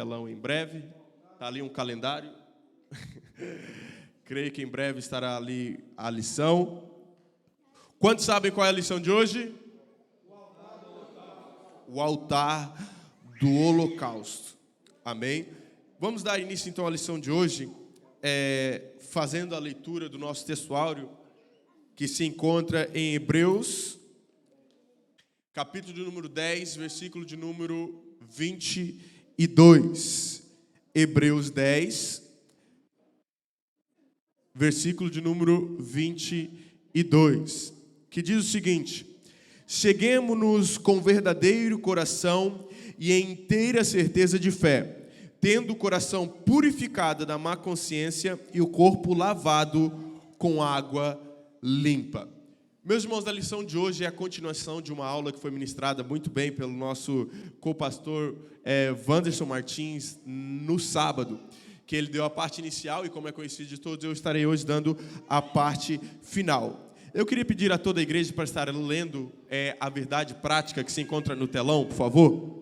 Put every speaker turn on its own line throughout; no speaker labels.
telão em breve. Está ali um calendário. Creio que em breve estará ali a lição. Quantos sabem qual é a lição de hoje? O altar do holocausto. Amém? Vamos dar início então à lição de hoje, fazendo a leitura do nosso textuário, que se encontra em Hebreus, capítulo de número 10, versículo de número 22. Hebreus 10, versículo de número 22, que diz o seguinte: cheguemo-nos com verdadeiro coração e em inteira certeza de fé, tendo o coração purificado da má consciência e o corpo lavado com água limpa. Meus irmãos, a lição de hoje é a continuação de uma aula que foi ministrada muito bem pelo nosso co-pastor Wanderson Martins no sábado, que ele deu a parte inicial e, como é conhecido de todos, eu estarei hoje dando a parte final. Eu queria pedir a toda a igreja para estar lendo a verdade prática que se encontra no telão, por favor.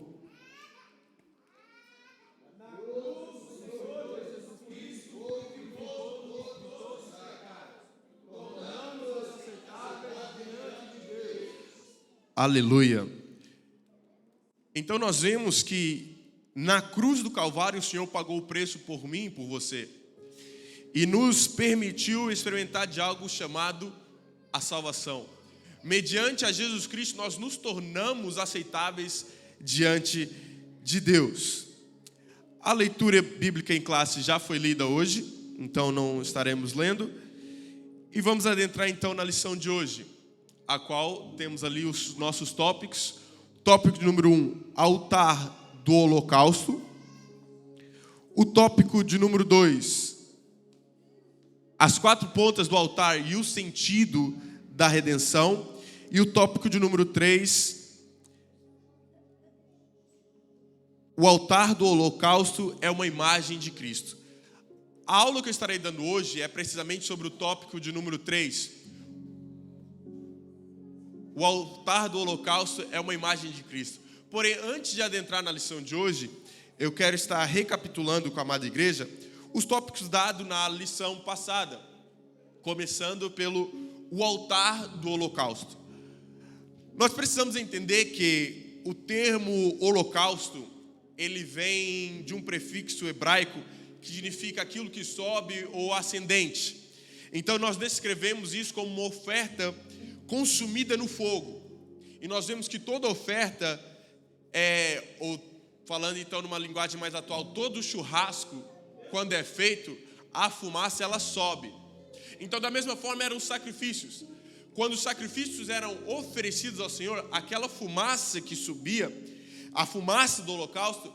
Aleluia. Então nós vemos que na cruz do Calvário o Senhor pagou o preço por mim e por você, e nos permitiu experimentar de algo chamado a salvação. Mediante a Jesus Cristo nós nos tornamos aceitáveis diante de Deus. A leitura bíblica em classe já foi lida hoje, então não estaremos lendo. E vamos adentrar então na lição de hoje, a qual temos ali os nossos tópicos. Tópico de número 1, altar do holocausto. O tópico de número 2, as 4 pontas do altar e o sentido da redenção. E o tópico de número 3, o altar do holocausto é uma imagem de Cristo. A aula que eu estarei dando hoje é precisamente sobre o tópico de número 3. O altar do holocausto é uma imagem de Cristo. Porém, antes de adentrar na lição de hoje, eu quero estar recapitulando com a amada igreja os tópicos dados na lição passada, começando pelo o altar do holocausto. Nós precisamos entender que o termo holocausto, ele vem de um prefixo hebraico que significa aquilo que sobe ou ascendente. Então nós descrevemos isso como uma oferta consumida no fogo. E nós vemos que toda oferta ou falando então numa linguagem mais atual, todo churrasco, quando é feito, a fumaça ela sobe. Então da mesma forma eram os sacrifícios. Quando os sacrifícios eram oferecidos ao Senhor, aquela fumaça que subia, a fumaça do holocausto,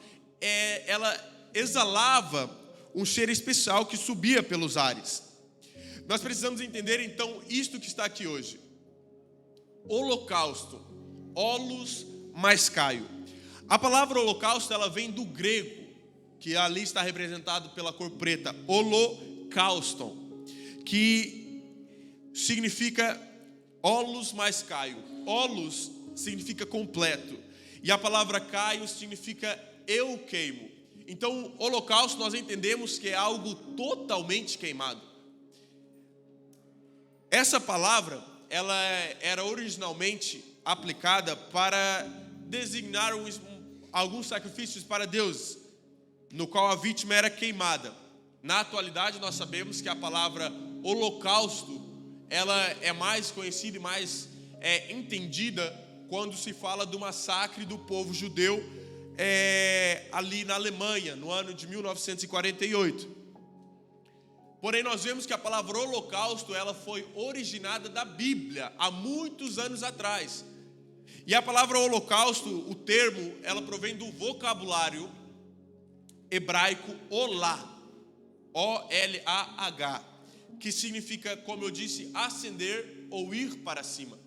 ela exalava um cheiro especial que subia pelos ares. Nós precisamos entender então isto que está aqui hoje. Holocausto, holos mais caio. A palavra holocausto ela vem do grego, que ali está representado pela cor preta, holocauston, que significa holos mais caio. Holos significa completo, e a palavra caio significa eu queimo. Então, holocausto nós entendemos que é algo totalmente queimado. Essa palavra ela era originalmente aplicada para designar alguns sacrifícios para Deus, no qual a vítima era queimada. Na atualidade, nós sabemos que a palavra holocausto, ela é mais conhecida e mais entendida quando se fala do massacre do povo judeu ali na Alemanha, no ano de 1948. Porém, nós vemos que a palavra holocausto, ela foi originada da Bíblia, há muitos anos atrás. E a palavra holocausto, o termo, ela provém do vocabulário hebraico olá, O-L-A-H, que significa, como eu disse, ascender ou ir para cima.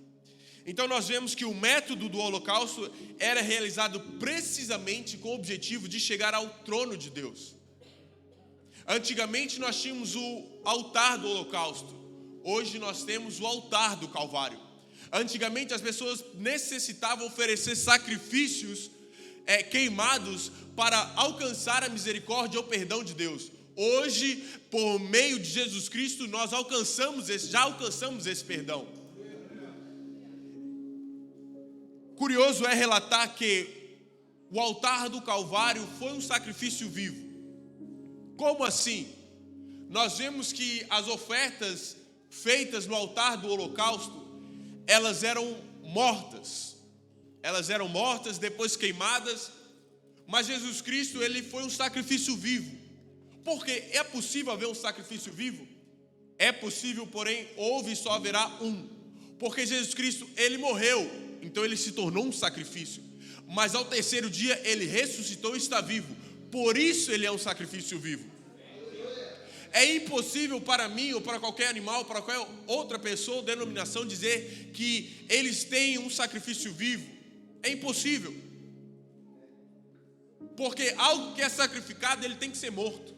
Então nós vemos que o método do holocausto era realizado precisamente com o objetivo de chegar ao trono de Deus. Antigamente nós tínhamos o altar do holocausto, hoje nós temos o altar do Calvário. Antigamente as pessoas necessitavam oferecer sacrifícios queimados para alcançar a misericórdia ou perdão de Deus. Hoje, por meio de Jesus Cristo, nós já alcançamos esse perdão. Curioso é relatar que o altar do Calvário foi um sacrifício vivo. Como assim? Nós vemos que as ofertas feitas no altar do holocausto, elas eram mortas. Elas eram mortas, depois queimadas. Mas Jesus Cristo, ele foi um sacrifício vivo. Porque é possível haver um sacrifício vivo? É possível, porém, houve e só haverá um. Porque Jesus Cristo, ele morreu, então ele se tornou um sacrifício. Mas ao terceiro dia, ele ressuscitou e está vivo. Por isso ele é um sacrifício vivo. É impossível para mim ou para qualquer animal, para qualquer outra pessoa ou denominação dizer que eles têm um sacrifício vivo. É impossível. Porque algo que é sacrificado, ele tem que ser morto.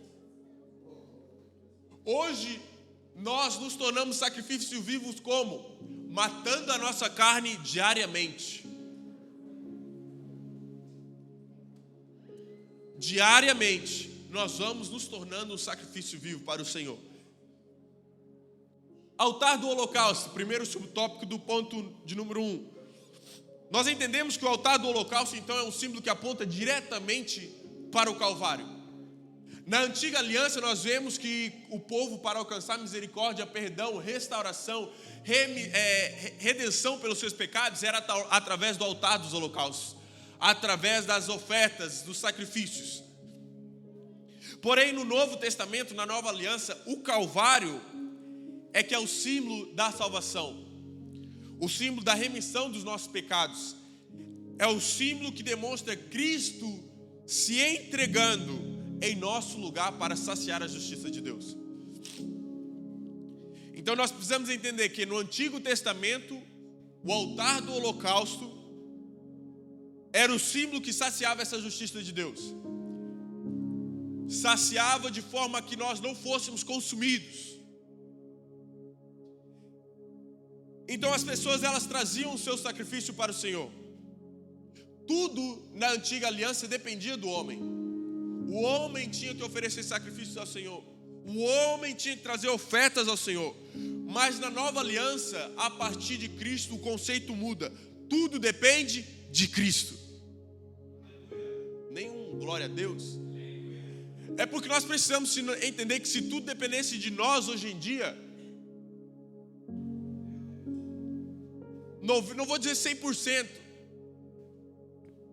Hoje, nós nos tornamos sacrifícios vivos como? Matando a nossa carne diariamente. Diariamente, nós vamos nos tornando um sacrifício vivo para o Senhor. Altar do holocausto, primeiro subtópico do ponto de número 1. Nós entendemos que o altar do holocausto, então, é um símbolo que aponta diretamente para o Calvário. Na antiga aliança, nós vemos que o povo, para alcançar misericórdia, perdão, restauração, redenção pelos seus pecados, era através do altar dos holocaustos, através das ofertas, dos sacrifícios. Porém, no Novo Testamento, na Nova Aliança, o Calvário é que é o símbolo da salvação, o símbolo da remissão dos nossos pecados. É o símbolo que demonstra Cristo se entregando em nosso lugar para saciar a justiça de Deus. Então nós precisamos entender que no Antigo Testamento, o altar do holocausto era o símbolo que saciava essa justiça de Deus. Saciava de forma que nós não fôssemos consumidos. Então as pessoas, elas traziam o seu sacrifício para o Senhor. Tudo na antiga aliança dependia do homem. O homem tinha que oferecer sacrifícios ao Senhor. O homem tinha que trazer ofertas ao Senhor. Mas na nova aliança, a partir de Cristo, o conceito muda. Tudo depende de Cristo. Nenhum glória a Deus. É porque nós precisamos entender que se tudo dependesse de nós hoje em dia, não vou dizer 100%,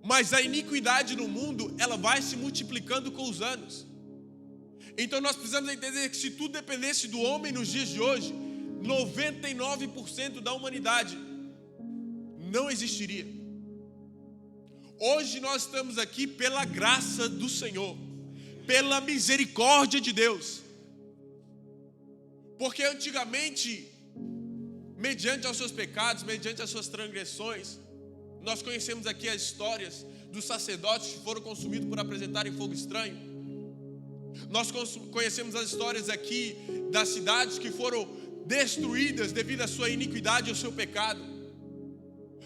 mas a iniquidade no mundo, ela vai se multiplicando com os anos. Então nós precisamos entender que se tudo dependesse do homem nos dias de hoje, 99% da humanidade não existiria. Hoje nós estamos aqui pela graça do Senhor, pela misericórdia de Deus. Porque antigamente, mediante aos seus pecados, mediante as suas transgressões, nós conhecemos aqui as histórias dos sacerdotes que foram consumidos por apresentarem fogo estranho. Nós conhecemos as histórias aqui das cidades que foram destruídas devido à sua iniquidade e ao seu pecado.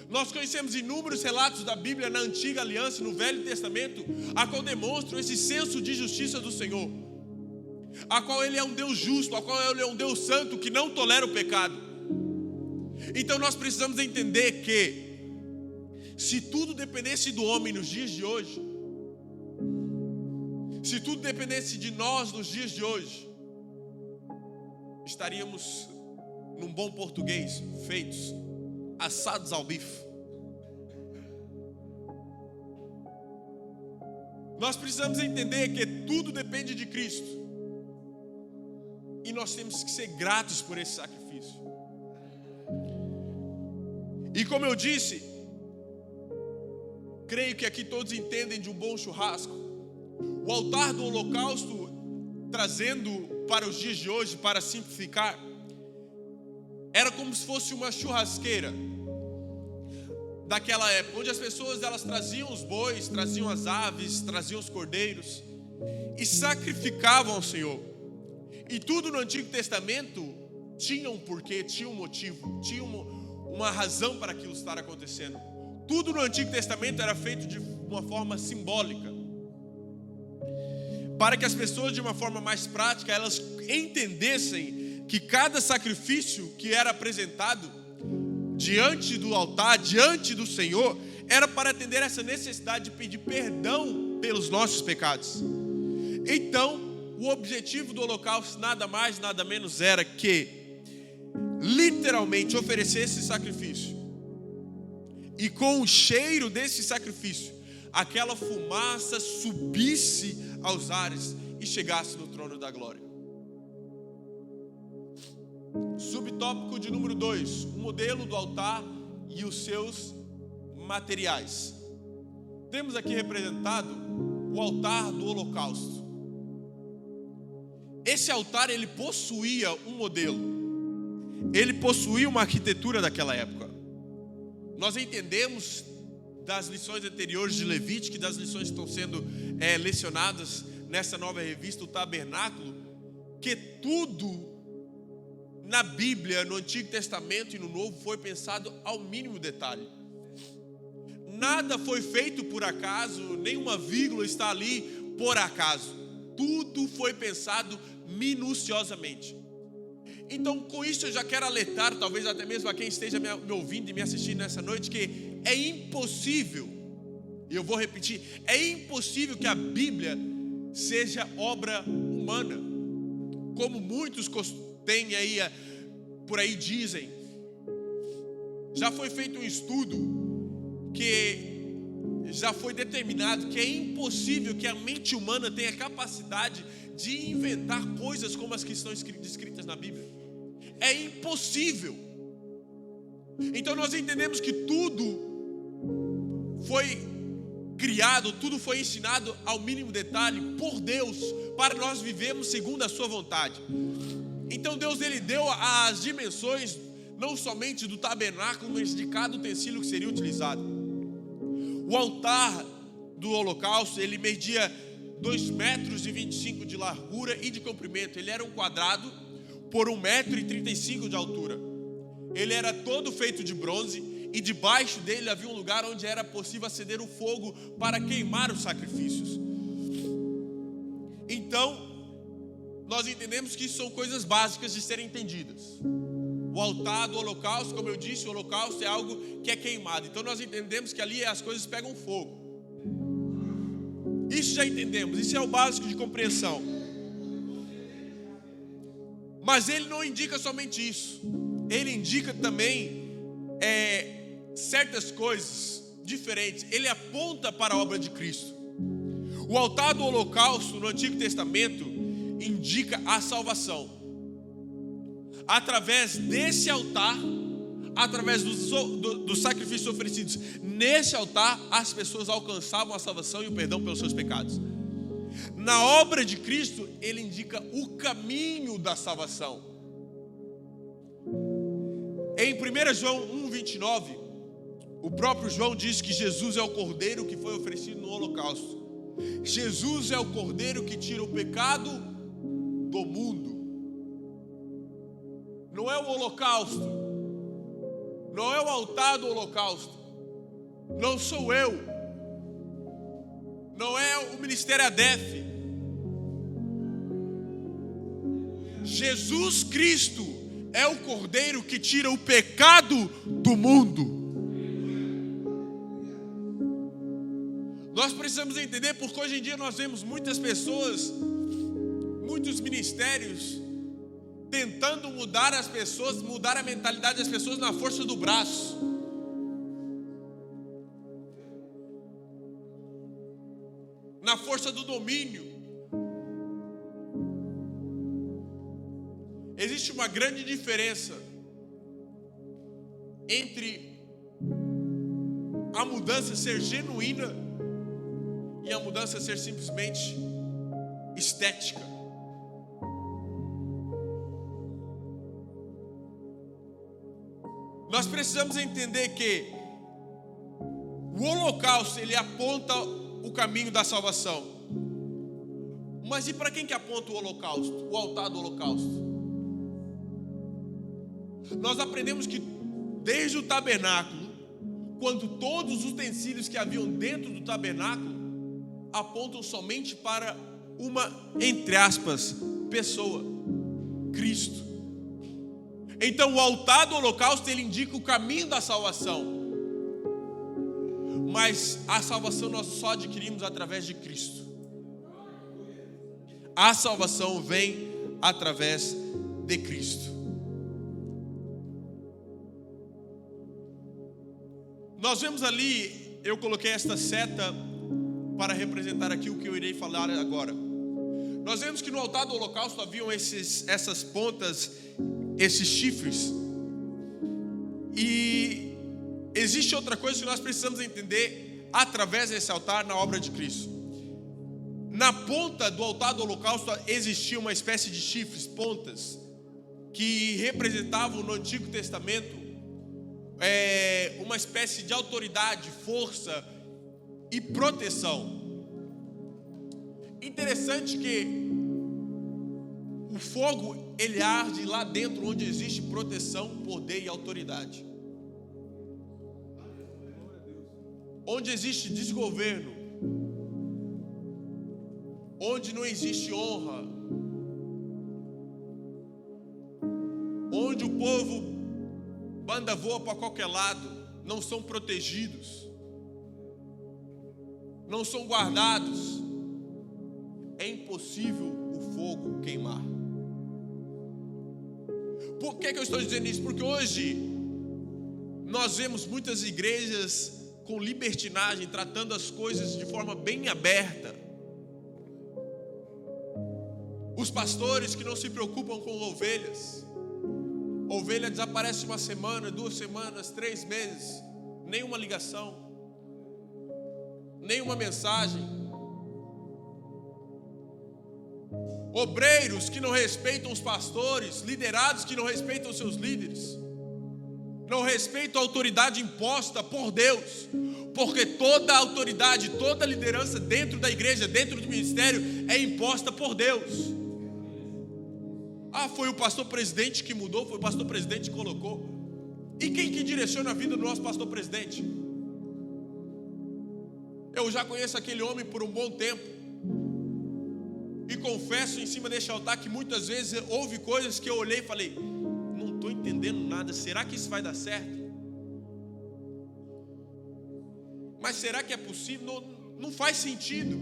Nós conhecemos inúmeros relatos da Bíblia na Antiga Aliança, no Velho Testamento, a qual demonstram esse senso de justiça do Senhor, a qual Ele é um Deus justo, a qual Ele é um Deus santo que não tolera o pecado. Então nós precisamos entender que se tudo dependesse do homem nos dias de hoje, se tudo dependesse de nós nos dias de hoje, estaríamos, num bom português, feitos, assados ao bife. Nós precisamos entender que tudo depende de Cristo. E nós temos que ser gratos por esse sacrifício. E como eu disse, creio que aqui todos entendem de um bom churrasco. O altar do holocausto, trazendo para os dias de hoje, para simplificar, era como se fosse uma churrasqueira daquela época, onde as pessoas, elas traziam os bois, traziam as aves, traziam os cordeiros e sacrificavam ao Senhor. E tudo no Antigo Testamento tinha um porquê, tinha um motivo, tinha uma razão para aquilo estar acontecendo. Tudo no Antigo Testamento era feito de uma forma simbólica, para que as pessoas, de uma forma mais prática, elas entendessem que cada sacrifício que era apresentado diante do altar, diante do Senhor, era para atender essa necessidade de pedir perdão pelos nossos pecados. Então, o objetivo do holocausto nada mais, nada menos era que literalmente oferecer esse sacrifício, e com o cheiro desse sacrifício, aquela fumaça subisse aos ares e chegasse no trono da glória. Subtópico de número 2, o modelo do altar e os seus materiais. Temos aqui representado o altar do holocausto. Esse altar, ele possuía um modelo, ele possuía uma arquitetura daquela época. Nós entendemos das lições anteriores de Levítico, das lições que estão sendo lecionadas nessa nova revista, o Tabernáculo, que tudo na Bíblia, no Antigo Testamento e no Novo, foi pensado ao mínimo detalhe. Nada foi feito por acaso, nenhuma vírgula está ali por acaso. Tudo foi pensado minuciosamente. Então, com isso eu já quero alertar, talvez até mesmo a quem esteja me ouvindo e me assistindo nessa noite, que é impossível, e eu vou repetir, é impossível que a Bíblia seja obra humana, como muitos têm aí, por aí dizem. Já foi feito um estudo que já foi determinado que é impossível que a mente humana tenha capacidade de inventar coisas como as que estão descritas na Bíblia. É impossível. Então nós entendemos que tudo foi criado, tudo foi ensinado ao mínimo detalhe por Deus, para nós vivermos segundo a sua vontade. Então Deus, ele deu as dimensões não somente do tabernáculo, mas de cada utensílio que seria utilizado. O altar do holocausto, ele media 2,25 metros de largura e de comprimento. Ele era um quadrado por 1,35 metros de altura. Ele era todo feito de bronze, e debaixo dele havia um lugar onde era possível acender o fogo para queimar os sacrifícios. Então, nós entendemos que isso são coisas básicas de serem entendidas. O altar do holocausto, como eu disse, o holocausto é algo que é queimado. Então nós entendemos que ali as coisas pegam fogo. Isso já entendemos, isso é o básico de compreensão. Mas ele não indica somente isso. Ele indica também certas coisas diferentes. Ele aponta para a obra de Cristo. O altar do holocausto no Antigo Testamento indica a salvação. Através desse altar, através dos sacrifícios oferecidos nesse altar, as pessoas alcançavam a salvação e o perdão pelos seus pecados. Na obra de Cristo, ele indica o caminho da salvação. Em 1 João 1,29, o próprio João diz que Jesus é o cordeiro que foi oferecido no holocausto. Jesus é o cordeiro que tira o pecado do mundo. Não é o holocausto, não é o altar do holocausto, não sou eu, não é o ministério ADEF. Jesus Cristo é o cordeiro que tira o pecado do mundo. Nós precisamos entender, porque hoje em dia nós vemos muitas pessoas, muitos ministérios tentando mudar as pessoas, mudar a mentalidade das pessoas na força do braço. Na força do domínio. Existe uma grande diferença entre a mudança ser genuína e a mudança ser simplesmente estética. Nós precisamos entender que o holocausto, ele aponta o caminho da salvação. Mas e para quem que aponta o holocausto? O altar do holocausto? Nós aprendemos que desde o tabernáculo, quando todos os utensílios que haviam dentro do tabernáculo apontam somente para uma, entre aspas, pessoa, Cristo. Então o altar do holocausto, ele indica o caminho da salvação. Mas a salvação nós só adquirimos através de Cristo. A salvação vem através de Cristo. Nós vemos ali, eu coloquei esta seta para representar aqui o que eu irei falar agora. Nós vemos que no altar do holocausto haviam essas pontas, esses chifres. E existe outra coisa que nós precisamos entender através desse altar na obra de Cristo. Na ponta do altar do holocausto existia uma espécie de chifres, pontas, que representavam no Antigo Testamento uma espécie de autoridade, força e proteção. Interessante que o fogo, ele arde lá dentro onde existe proteção, poder e autoridade. Onde existe desgoverno, onde não existe honra, onde o povo banda voa para qualquer lado, não são protegidos, não são guardados, é impossível o fogo queimar. Por que eu estou dizendo isso? Porque hoje nós vemos muitas igrejas com libertinagem, tratando as coisas de forma bem aberta. Os pastores que não se preocupam com ovelhas. Ovelha desaparece uma semana, 2 semanas, 3 meses, nenhuma ligação, nenhuma mensagem. Obreiros que não respeitam os pastores, liderados que não respeitam seus líderes, não respeitam a autoridade imposta por Deus, porque toda a autoridade, toda a liderança dentro da igreja, dentro do ministério, é imposta por Deus. Foi o pastor presidente que mudou, foi o pastor presidente que colocou. E quem que direciona a vida do nosso pastor presidente? Eu já conheço aquele homem por um bom tempo, e confesso em cima deste altar que muitas vezes houve coisas que eu olhei e falei: não estou entendendo nada, será que isso vai dar certo? Mas será que é possível? Não faz sentido.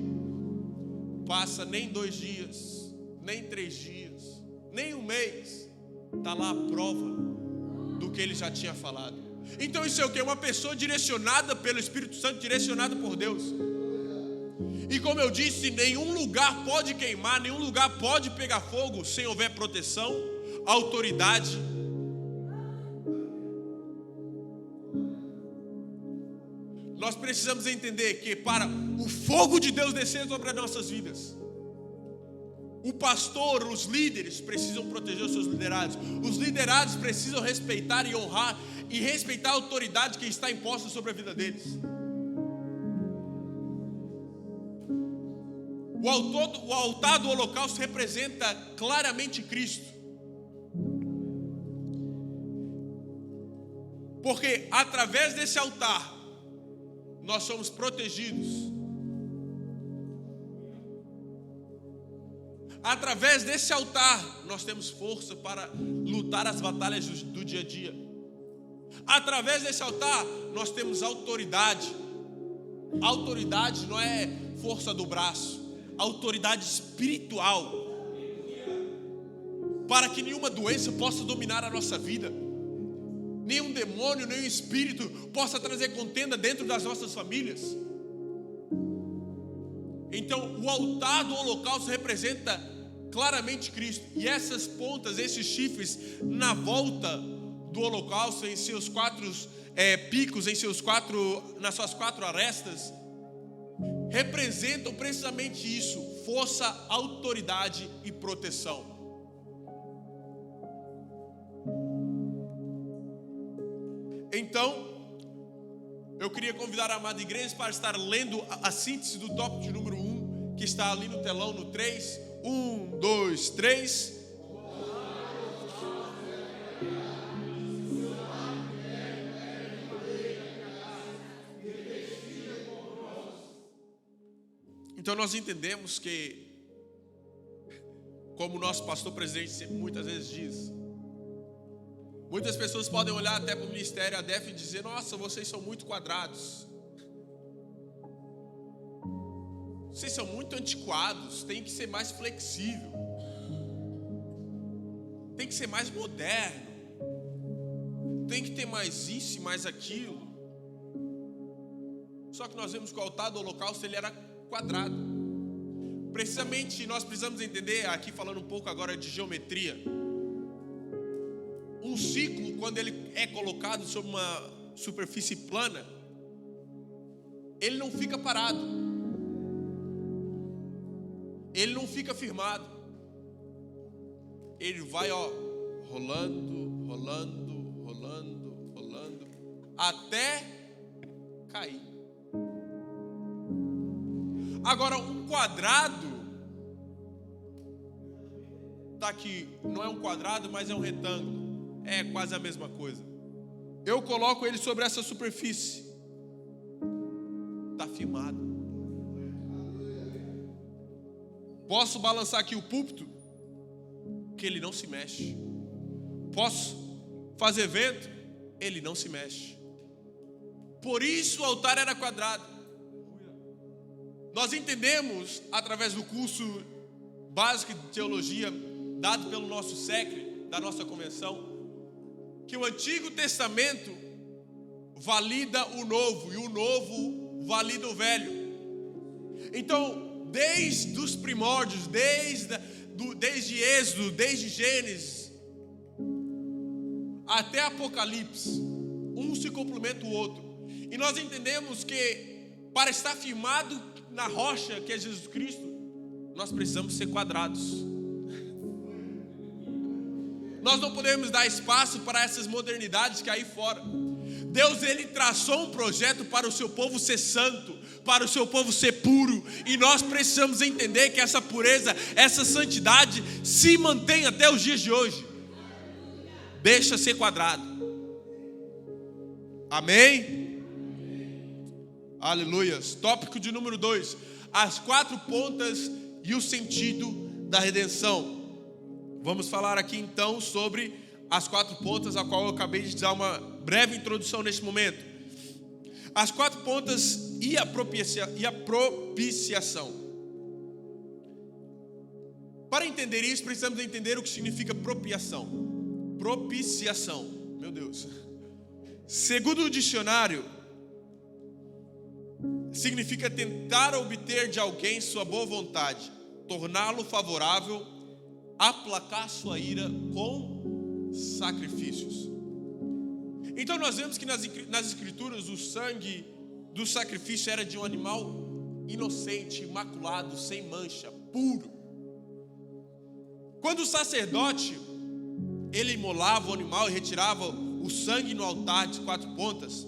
Passa nem 2 dias, nem 3 dias, nem 1 mês, está lá a prova do que ele já tinha falado. Então isso é o que? Uma pessoa direcionada pelo Espírito Santo, direcionada por Deus. E como eu disse, nenhum lugar pode queimar, nenhum lugar pode pegar fogo sem houver proteção, autoridade. Nós precisamos entender que para o fogo de Deus descer sobre as nossas vidas, o pastor, os líderes precisam proteger os seus liderados. Os liderados precisam respeitar e honrar e respeitar a autoridade que está imposta sobre a vida deles. O altar do holocausto representa claramente Cristo. Porque através desse altar nós somos protegidos. Através desse altar nós temos força para lutar as batalhas do dia a dia. Através desse altar nós temos autoridade. Autoridade não é força do braço, autoridade espiritual, para que nenhuma doença possa dominar a nossa vida, nenhum demônio, nenhum espírito possa trazer contenda dentro das nossas famílias. Então o altar do holocausto representa claramente Cristo. E essas pontas, esses chifres na volta do holocausto, em seus 4 picos, nas suas 4 arestas, representam precisamente isso: força, autoridade e proteção. Então, eu queria convidar a amada igreja para estar lendo a síntese do tópico número 1, que está ali no telão, no 3. 1, 2, 3. Então nós entendemos que, como o nosso pastor presidente muitas vezes diz, muitas pessoas podem olhar até para o ministério ADEF e dizer: nossa, vocês são muito quadrados, vocês são muito antiquados, tem que ser mais flexível, tem que ser mais moderno, tem que ter mais isso e mais aquilo. Só que nós vemos que o altar do holocausto ele era quadrado. Precisamente nós precisamos entender, aqui falando um pouco agora de geometria, um ciclo, quando ele é colocado sobre uma superfície plana, ele não fica parado, ele não fica firmado, ele vai rolando, rolando, rolando, rolando, até cair. Agora, um quadrado, tá aqui, não é um quadrado, mas é um retângulo, é quase a mesma coisa. Eu coloco ele sobre essa superfície, está firmado. Posso balançar aqui o púlpito, que ele não se mexe. Posso fazer vento, ele não se mexe. Por isso o altar era quadrado. Nós entendemos, através do curso básico de teologia dado pelo nosso SECRE, da nossa convenção, que o Antigo Testamento valida o Novo e o Novo valida o Velho. Então, desde os primórdios, desde Êxodo, desde Gênesis até Apocalipse, um se complementa o outro. E nós entendemos que para estar firmado na rocha que é Jesus Cristo, nós precisamos ser quadrados. Nós não podemos dar espaço para essas modernidades que há aí fora. Deus, ele traçou um projeto para o seu povo ser santo, para o seu povo ser puro, e nós precisamos entender que essa pureza, essa santidade se mantém até os dias de hoje. Deixa ser quadrado. Amém? Aleluias. Tópico de número 2: as 4 pontas e o sentido da redenção. Vamos falar aqui então sobre as 4 pontas, a qual eu acabei de dar uma breve introdução neste momento. As 4 pontas e a propiciação. Para entender isso, precisamos entender o que significa propiciação. Propiciação, meu Deus. Segundo o dicionário, significa tentar obter de alguém sua boa vontade, torná-lo favorável, aplacar sua ira com sacrifícios. Então nós vemos que nas escrituras o sangue do sacrifício era de um animal inocente, imaculado, sem mancha, puro. Quando o sacerdote ele imolava o animal e retirava o sangue no altar de 4 pontas,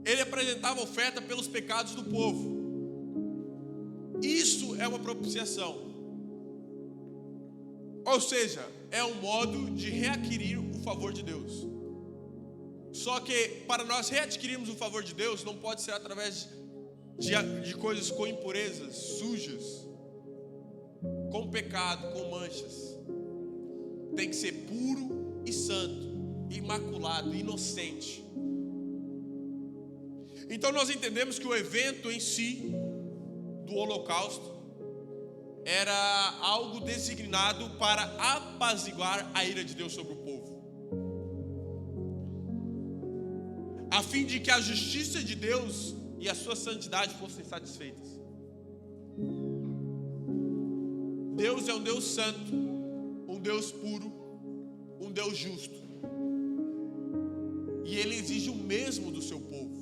ele apresentava oferta pelos pecados do povo. Isso é uma propiciação. Ou seja, é um modo de readquirir o favor de Deus. Só que para nós readquirirmos o favor de Deus, não pode ser através de coisas com impurezas, sujas, com pecado, com manchas. Tem que ser puro e santo, imaculado, inocente. Então nós entendemos que o evento em si, do holocausto, era algo designado para apaziguar a ira de Deus sobre o povo, a fim de que a justiça de Deus e a sua santidade fossem satisfeitas. Deus é um Deus santo, um Deus puro, um Deus justo, e Ele exige o mesmo do seu povo.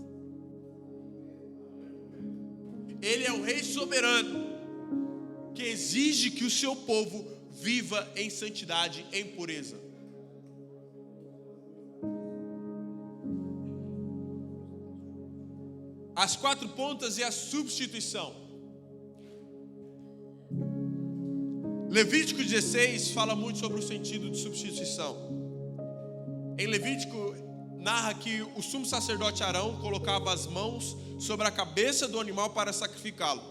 Ele é um rei soberano que exige que o seu povo viva em santidade, em pureza. As 4 pontas e a substituição. Levítico 16 fala muito sobre o sentido de substituição. Em Levítico narra que o sumo sacerdote Arão colocava as mãos sobre a cabeça do animal para sacrificá-lo.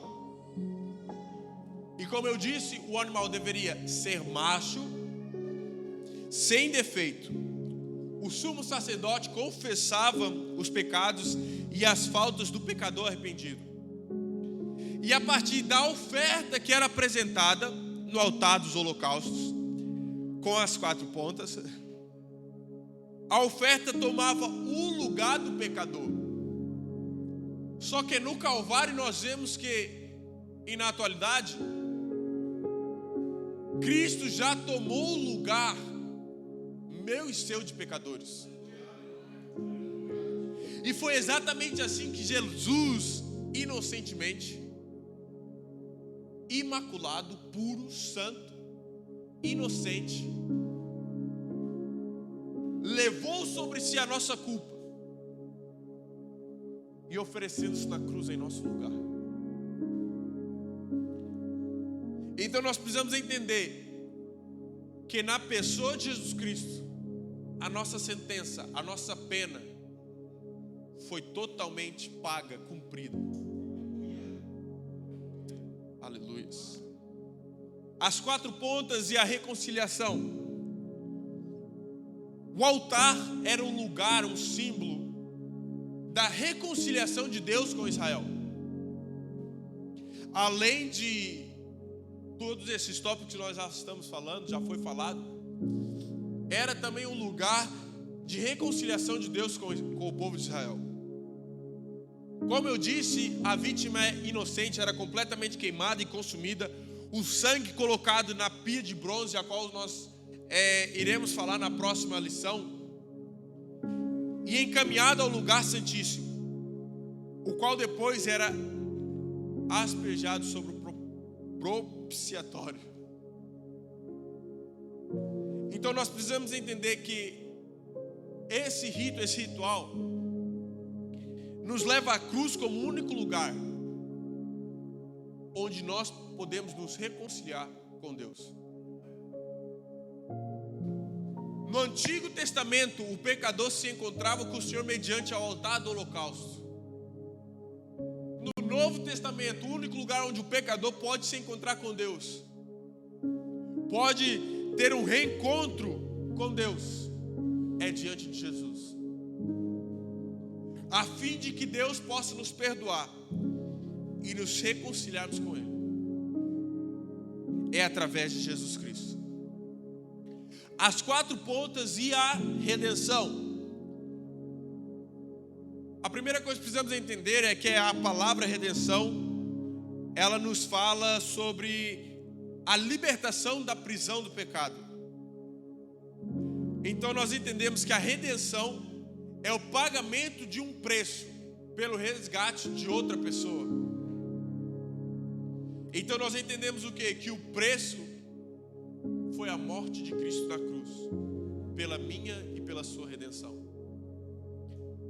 E como eu disse, o animal deveria ser macho, sem defeito. O sumo sacerdote confessava os pecados e as faltas do pecador arrependido. E a partir da oferta que era apresentada no altar dos holocaustos, com as 4 pontas, a oferta tomava o lugar do pecador. Só que no Calvário nós vemos que, e na atualidade, Cristo já tomou o lugar meu e seu de pecadores. E foi exatamente assim que Jesus, inocentemente, imaculado, puro, santo, inocente, levou sobre si a nossa culpa e oferecendo-se na cruz em nosso lugar. Então nós precisamos entender que na pessoa de Jesus Cristo, a nossa sentença, a nossa pena foi totalmente paga, cumprida. Aleluia. As 4 pontas e a reconciliação. O altar era um lugar, um símbolo da reconciliação de Deus com Israel. Além de todos esses tópicos que nós já estamos falando, já foi falado, era também um lugar de reconciliação de Deus com o povo de Israel. Como eu disse, a vítima inocente era completamente queimada e consumida, o sangue colocado na pia de bronze, a qual nós iremos falar na próxima lição, e encaminhado ao lugar santíssimo, o qual depois era asperjado sobre o propiciatório. Então nós precisamos entender que esse rito, esse ritual, nos leva à cruz como o único lugar onde nós podemos nos reconciliar com Deus. No Antigo Testamento, o pecador se encontrava com o Senhor mediante ao altar do holocausto. No Novo Testamento, o único lugar onde o pecador pode se encontrar com Deus, pode ter um reencontro com Deus, é diante de Jesus, a fim de que Deus possa nos perdoar e nos reconciliarmos com Ele. É através de Jesus Cristo. As 4 pontas e a redenção. A primeira coisa que precisamos entender é que a palavra redenção, ela nos fala sobre a libertação da prisão do pecado. Então nós entendemos que a redenção é o pagamento de um preço pelo resgate de outra pessoa. Então nós entendemos o quê? Que o preço foi a morte de Cristo na cruz, pela minha e pela sua redenção.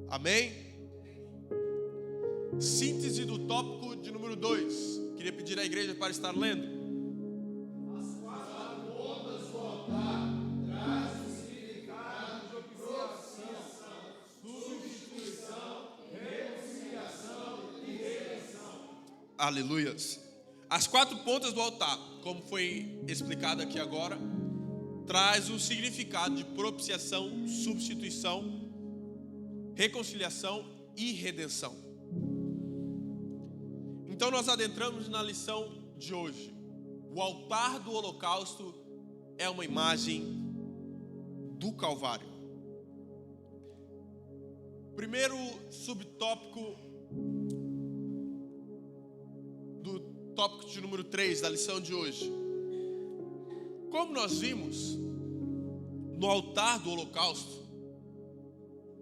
Amém? Síntese do tópico de número 2. Queria pedir à igreja para estar lendo.
As 4 pontas do altar trazem o significado de propiciação, substituição, reconciliação e redenção.
Aleluias. As 4 pontas do altar, como foi explicado aqui agora, traz o significado de propiciação, substituição, reconciliação e redenção. Então nós adentramos na lição de hoje. O altar do holocausto é uma imagem do Calvário. Primeiro subtópico do tópico de número 3 da lição de hoje. Como nós vimos, no altar do holocausto,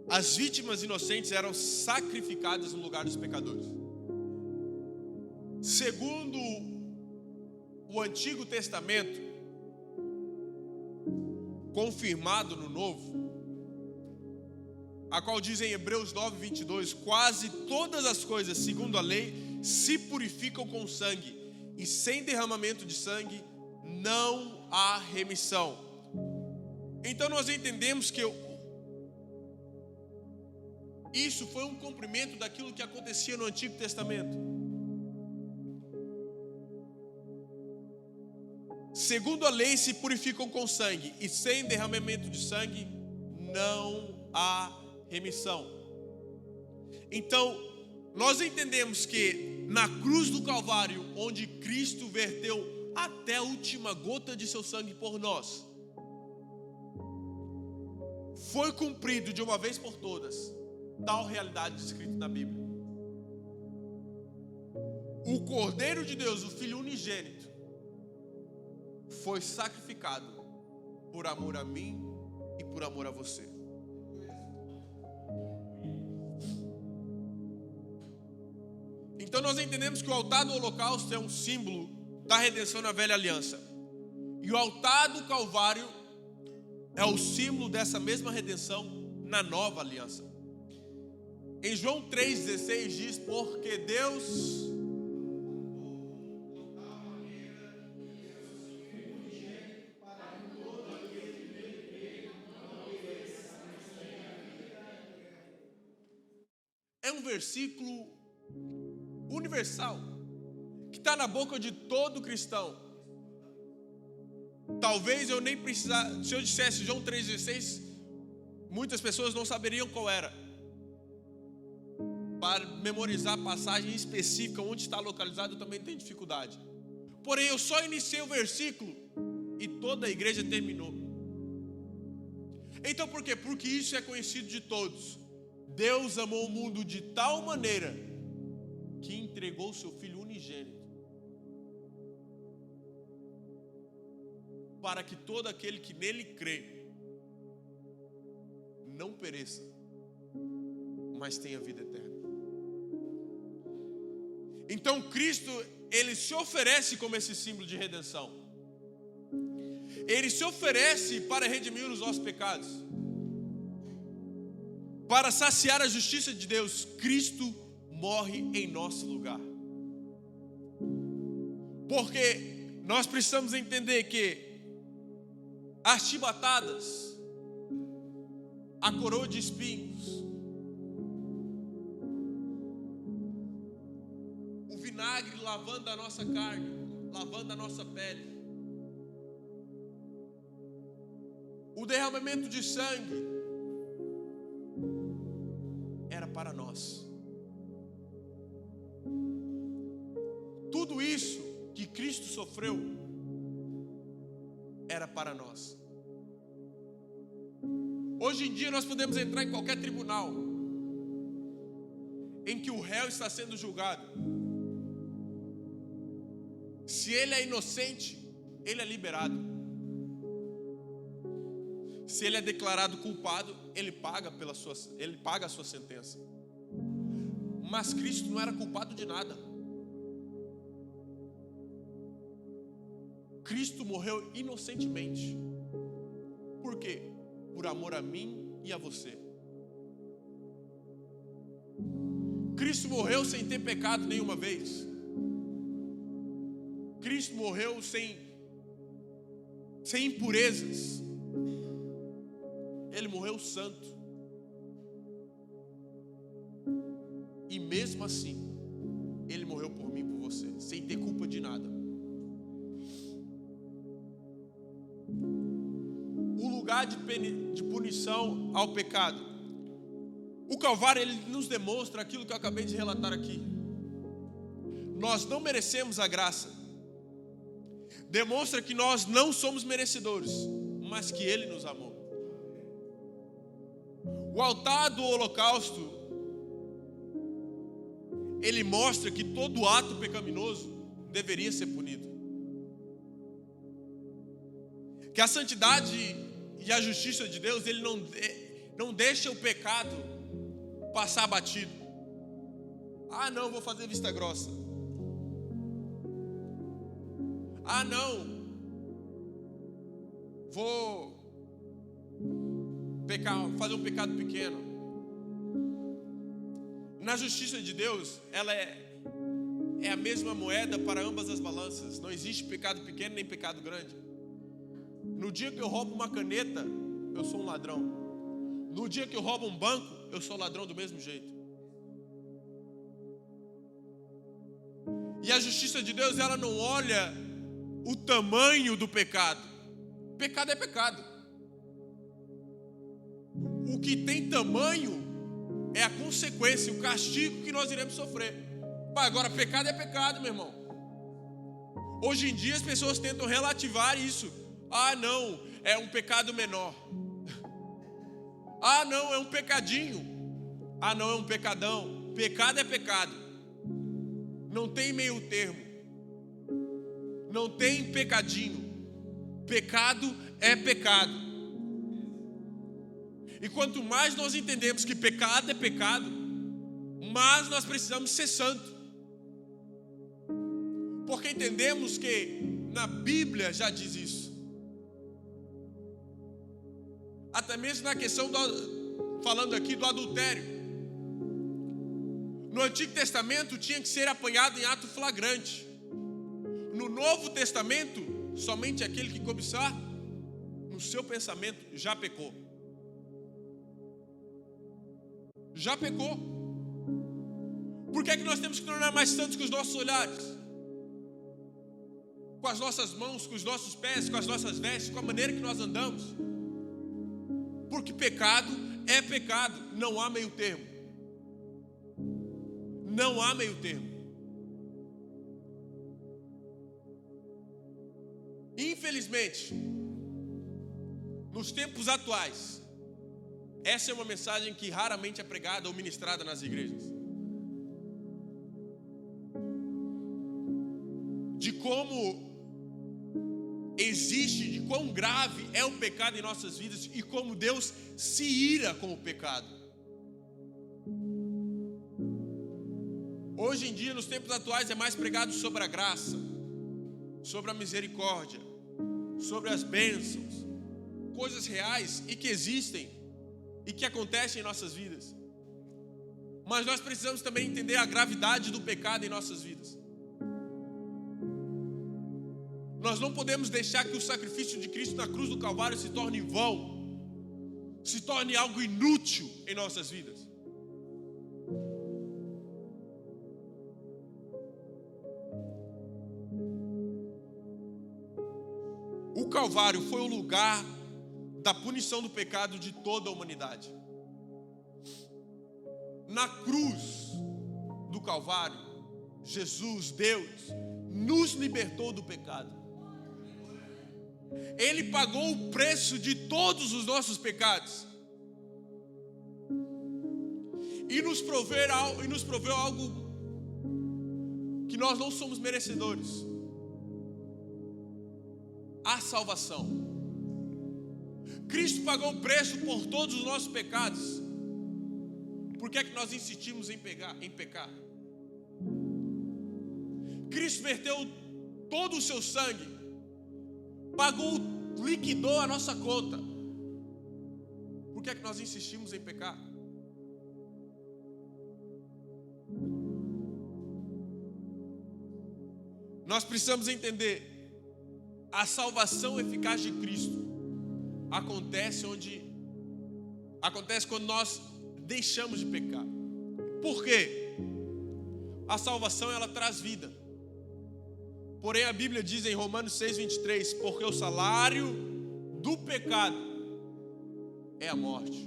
as vítimas inocentes eram sacrificadas no lugar dos pecadores. Segundo o Antigo Testamento, confirmado no Novo, a qual diz em Hebreus 9:22, quase todas as coisas, segundo a lei, se purificam com sangue, e sem derramamento de sangue não há remissão. Então nós entendemos que isso foi um cumprimento daquilo que acontecia no Antigo Testamento. segundo a lei, se purificam com sangue, e sem derramamento de sangue não há remissão. Então, nós entendemos que na cruz do Calvário, onde Cristo verteu até a última gota de seu sangue por nós, foi cumprido de uma vez por todas tal realidade descrita na Bíblia. O Cordeiro de Deus, o Filho unigênito, foi sacrificado por amor a mim e por amor a você. Então nós entendemos que o altar do holocausto é um símbolo da redenção na velha aliança. E o altar do Calvário é o símbolo dessa mesma redenção na nova aliança. Em João 3,16 diz: porque Deus é um versículo universal que está na boca de todo cristão. Talvez eu nem precisasse, se eu dissesse João 3,16, muitas pessoas não saberiam qual era. Para memorizar a passagem específica onde está localizado, eu também tenho dificuldade. Porém, eu só iniciei o versículo e toda a igreja terminou. Então por quê? Porque isso é conhecido de todos. Deus amou o mundo de tal maneira que entregou o seu Filho unigênito, para que todo aquele que nele crê não pereça, mas tenha vida eterna. Então Cristo, ele se oferece como esse símbolo de redenção. Ele se oferece para redimir os nossos pecados, para saciar a justiça de Deus. Cristo morre em nosso lugar. Porque nós precisamos entender que as chibatadas, a coroa de espinhos, o vinagre lavando a nossa carne, lavando a nossa pele, o derramamento de sangue era para nós. Tudo isso que Cristo sofreu era para nós. Hoje em dia nós podemos entrar em qualquer tribunal em que o réu está sendo julgado. Se ele é inocente, ele é liberado. Se ele é declarado culpado, ele paga a sua sentença. Mas Cristo não era culpado de nada. Cristo morreu inocentemente. Por quê? Por amor a mim e a você. Cristo morreu sem ter pecado nenhuma vez. Cristo morreu sem impurezas. Ele morreu santo. E mesmo assim, Ele morreu por mim e por você, sem ter culpa de nada. O lugar de punição ao pecado. O Calvário, ele nos demonstra aquilo que eu acabei de relatar aqui. Nós não merecemos a graça. Demonstra que nós não somos merecedores, mas que Ele nos amou. O altar do holocausto, ele mostra que todo ato pecaminoso deveria ser punido. Que a santidade e a justiça de Deus, ele não deixa o pecado passar batido. Ah, não, vou fazer vista grossa. Ah, não, vou fazer um pecado pequeno. Na justiça de Deus, ela é a mesma moeda para ambas as balanças. Não existe pecado pequeno nem pecado grande. No dia que eu roubo uma caneta, eu sou um ladrão. No dia que eu roubo um banco, eu sou ladrão do mesmo jeito. E a justiça de Deus, ela não olha o tamanho do pecado. Pecado é pecado. O que tem tamanho é a consequência, o castigo que nós iremos sofrer. Agora, pecado é pecado, meu irmão. Hoje em dia as pessoas tentam relativar isso. Ah, não, é um pecado menor. Ah, não, é um pecadinho. Ah, não, é um pecadão. Pecado é pecado. Não tem meio termo. Não tem pecadinho. Pecado é pecado. E quanto mais nós entendemos que pecado é pecado, mais nós precisamos ser santos. Porque entendemos que na Bíblia já diz isso. Até mesmo na questão falando aqui do adultério. No Antigo Testamento tinha que ser apanhado em ato flagrante. No Novo Testamento, somente aquele que cobiçar no seu pensamento já pecou. Já pecou. Por que é que nós temos que tornar mais santos com os nossos olhares? Com as nossas mãos, com os nossos pés, com as nossas vestes, com a maneira que nós andamos? Porque pecado é pecado, não há meio termo. Não há meio termo. Infelizmente, nos tempos atuais, essa é uma mensagem que raramente é pregada ou ministrada nas igrejas. De como existe, de quão grave é o pecado em nossas vidas e como Deus se ira com o pecado. Hoje em dia, nos tempos atuais, é mais pregado sobre a graça, sobre a misericórdia, sobre as bênçãos, coisas reais e que existem e que acontecem em nossas vidas. Mas nós precisamos também entender a gravidade do pecado em nossas vidas. Nós não podemos deixar que o sacrifício de Cristo na cruz do Calvário se torne em vão, se torne algo inútil em nossas vidas. O Calvário foi o lugar da punição do pecado de toda a humanidade. Na cruz do Calvário, Jesus, Deus, nos libertou do pecado. Ele pagou o preço de todos os nossos pecados. E nos proveu algo que nós não somos merecedores. A salvação. Cristo pagou o preço por todos os nossos pecados. Por que é que nós insistimos em pecar? Cristo verteu todo o seu sangue, pagou, liquidou a nossa conta. Por que é que nós insistimos em pecar? Nós precisamos entender, a salvação eficaz de Cristo acontece quando nós deixamos de pecar. Por quê? A salvação, ela traz vida. Porém a Bíblia diz em Romanos 6:23, porque o salário do pecado é a morte.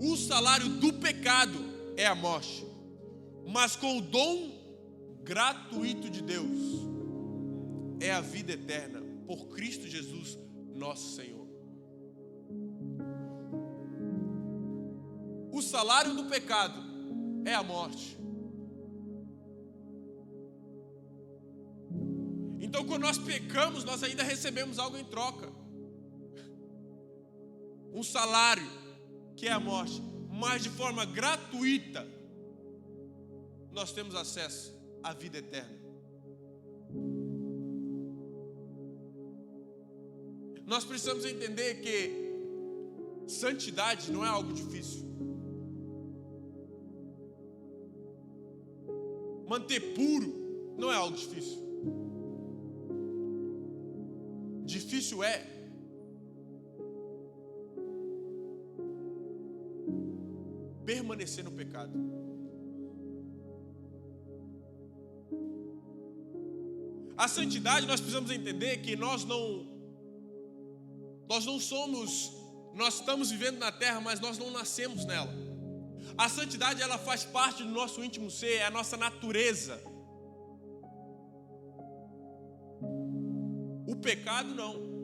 O salário do pecado é a morte. Mas com o dom gratuito de Deus é a vida eterna por Cristo Jesus, nosso Senhor. O salário do pecado é a morte. Então, quando nós pecamos, nós ainda recebemos algo em troca. Um salário, que é a morte. Mas de forma gratuita, nós temos acesso à vida eterna. Nós precisamos entender que santidade não é algo difícil. Manter puro não é algo difícil. Difícil é permanecer no pecado. A santidade, nós precisamos entender que nós não somos, nós estamos vivendo na terra, mas nós não nascemos nela. A santidade, ela faz parte do nosso íntimo ser, é a nossa natureza. O pecado não.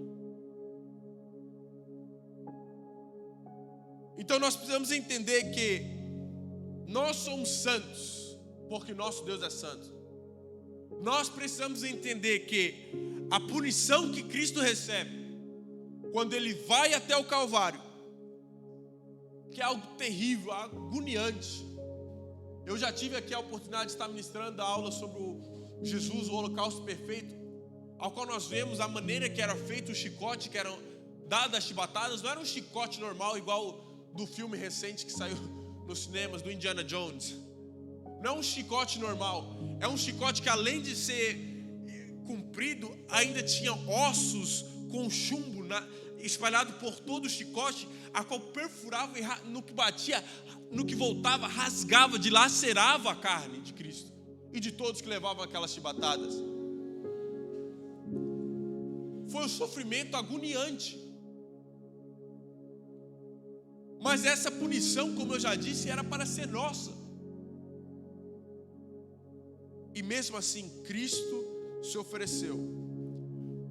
Então nós precisamos entender que nós somos santos, porque nosso Deus é santo. Nós precisamos entender que a punição que Cristo recebe, quando Ele vai até o Calvário, que é algo terrível, agoniante. Eu já tive aqui a oportunidade de estar ministrando a aula sobre o Jesus, o holocausto perfeito, ao qual nós vemos a maneira que era feito o chicote, que eram dadas as chibatadas. Não era um chicote normal, igual do filme recente que saiu nos cinemas, do Indiana Jones. Não é um chicote normal, é um chicote que, além de ser comprido, ainda tinha ossos com chumbo espalhado por todo o chicote, a qual perfurava e no que batia, no que voltava, rasgava, dilacerava a carne de Cristo e de todos que levavam aquelas chibatadas. Foi um sofrimento agoniante. Mas essa punição, como eu já disse, era para ser nossa. E mesmo assim, Cristo se ofereceu.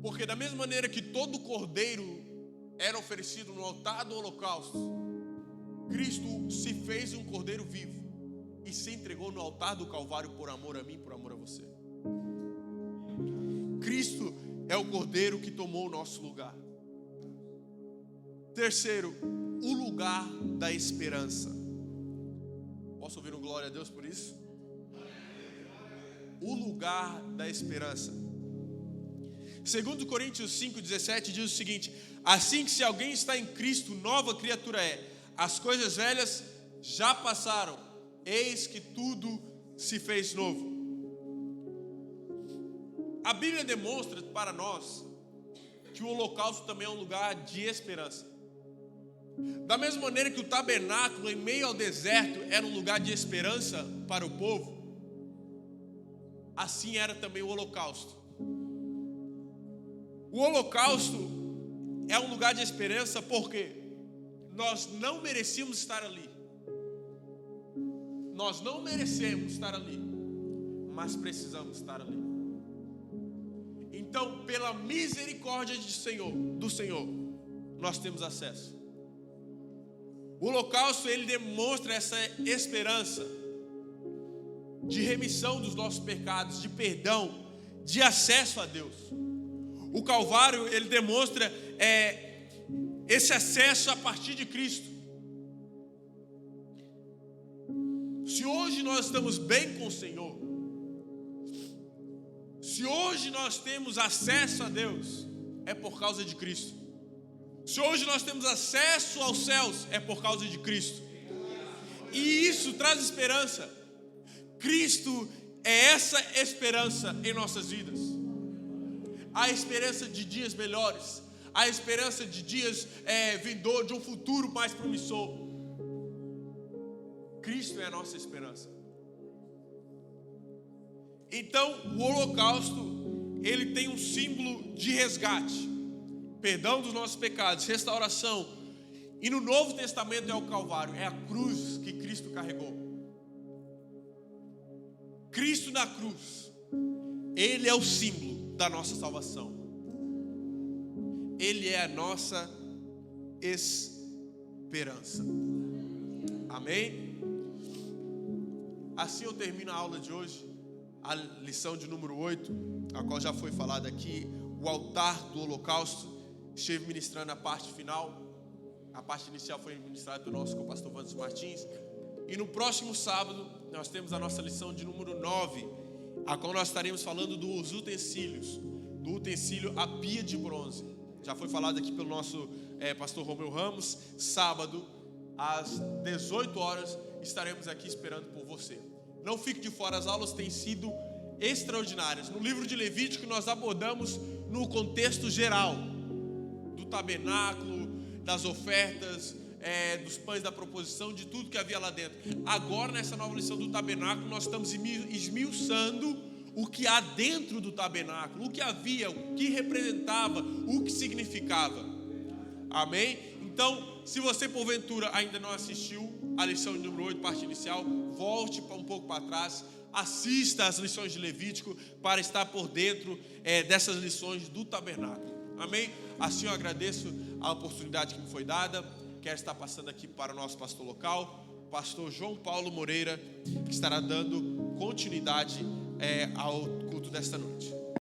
Porque da mesma maneira que todo cordeiro era oferecido no altar do holocausto, Cristo se fez um cordeiro vivo e se entregou no altar do Calvário por amor a mim, por amor a você. Cristo é o cordeiro que tomou o nosso lugar. Terceiro, o lugar da esperança. Posso ouvir um glória a Deus por isso? O lugar da esperança. 2 Coríntios 5,17 diz o seguinte: assim que se alguém está em Cristo, nova criatura é. As coisas velhas já passaram, eis que tudo se fez novo. A Bíblia demonstra para nós que o holocausto também é um lugar de esperança. Da mesma maneira que o tabernáculo em meio ao deserto era um lugar de esperança para o povo, assim era também o holocausto. O holocausto é um lugar de esperança porque nós não merecíamos estar ali. Nós não merecemos estar ali, mas precisamos estar ali. Então, pela misericórdia do Senhor, nós temos acesso. O holocausto, ele demonstra essa esperança de remissão dos nossos pecados, de perdão, de acesso a Deus. O Calvário, ele demonstra esse acesso a partir de Cristo. Se hoje nós estamos bem com o Senhor, se hoje nós temos acesso a Deus, é por causa de Cristo. Se hoje nós temos acesso aos céus, é por causa de Cristo. E isso traz esperança. Cristo é essa esperança em nossas vidas. A esperança de dias melhores, a esperança de dias vindouros, de um futuro mais promissor. Cristo é a nossa esperança. Então, o holocausto, ele tem um símbolo de resgate, perdão dos nossos pecados, restauração. E no Novo Testamento é o Calvário, é a cruz que Cristo carregou. Cristo na cruz, Ele é o símbolo da nossa salvação. Ele é a nossa esperança. Amém? Assim eu termino a aula de hoje, a lição de número 8, a qual já foi falada aqui, o altar do holocausto. Estive ministrando a parte final. A parte inicial foi ministrada pelo nosso co-pastor Vandes Martins. E no próximo sábado, nós temos a nossa lição de número 9, a qual nós estaremos falando dos utensílios, do utensílio a pia de bronze. Já foi falado aqui pelo nosso pastor Romeu Ramos. Sábado, às 18 horas, estaremos aqui esperando por você. Não fique de fora, as aulas têm sido extraordinárias. No livro de Levítico, nós abordamos no contexto geral do tabernáculo, das ofertas, dos pães da proposição, de tudo que havia lá dentro. Agora, nessa nova lição do tabernáculo, nós estamos esmiuçando o que há dentro do tabernáculo, o que havia, o que representava, o que significava. Amém? Então, se você porventura ainda não assistiu a lição de número 8, parte inicial, volte um pouco para trás, assista às lições de Levítico para estar por dentro dessas lições do tabernáculo. Amém? Assim eu agradeço a oportunidade que me foi dada. Quero estar passando aqui para o nosso pastor local, pastor João Paulo Moreira, que estará dando continuidade ao culto desta noite.